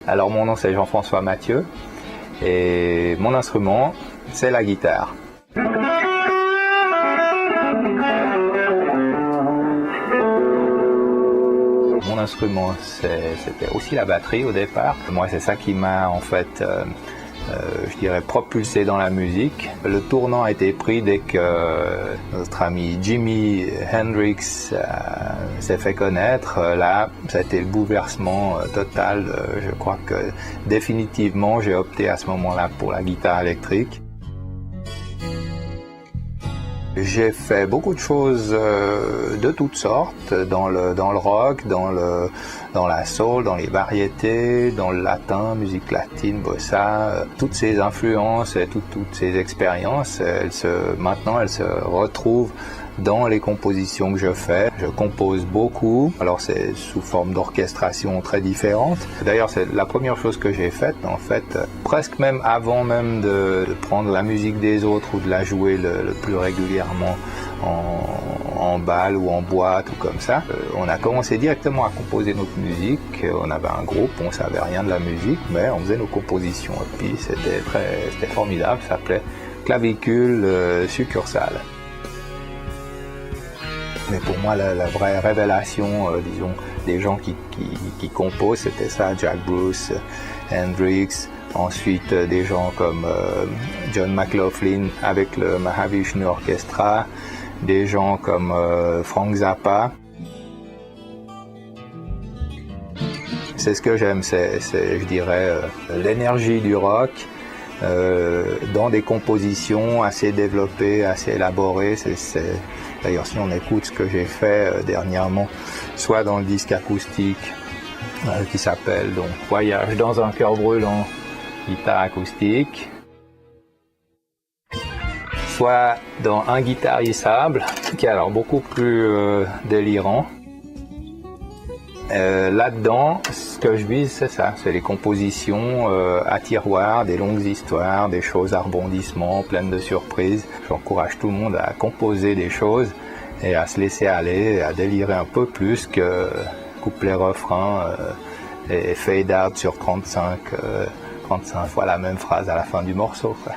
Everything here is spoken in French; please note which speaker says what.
Speaker 1: Alors mon nom c'est Jean-François Mathieu et mon instrument c'est la guitare. Mon instrument c'était aussi la batterie au départ. Moi c'est ça qui m'a en fait je dirais propulsé dans la musique. Le tournant a été pris dès que notre ami Jimi Hendrix s'est fait connaître. Là, ça a été le bouleversement total. Je crois que définitivement, j'ai opté à ce moment-là pour la guitare électrique. J'ai fait beaucoup de choses de toutes sortes, dans le rock, dans la soul, dans les variétés, dans le latin, musique latine, bossa. Toutes ces influences et toutes ces expériences, maintenant elles se retrouvent dans les compositions que je fais. Je compose beaucoup, alors c'est sous forme d'orchestration très différente. D'ailleurs, c'est la première chose que j'ai faite, en fait, presque même avant même de prendre la musique des autres ou de la jouer le plus régulièrement en balle ou en boîte ou comme ça. On a commencé directement à composer notre musique. On avait un groupe, on savait rien de la musique, mais on faisait nos compositions. Et puis c'était formidable, ça s'appelait Clavicule Succursale. Mais pour moi, la vraie révélation, disons, des gens qui composent, c'était ça, Jack Bruce, Hendrix, ensuite des gens comme John McLaughlin avec le Mahavishnu Orchestra, des gens comme Frank Zappa. C'est ce que j'aime, c'est je dirais, l'énergie du rock dans des compositions assez développées, assez élaborées. D'ailleurs, si on écoute ce que j'ai fait dernièrement, soit dans le disque acoustique qui s'appelle donc Voyage dans un cœur brûlant, guitare acoustique, soit dans Un guitarissable, qui est alors beaucoup plus délirant. Là-dedans, ce que je vise, c'est ça, c'est les compositions à tiroir, des longues histoires, des choses à rebondissements, pleines de surprises. J'encourage tout le monde à composer des choses et à se laisser aller, à délirer un peu plus que couplet-refrain et fade out sur 35 fois la même phrase à la fin du morceau, quoi.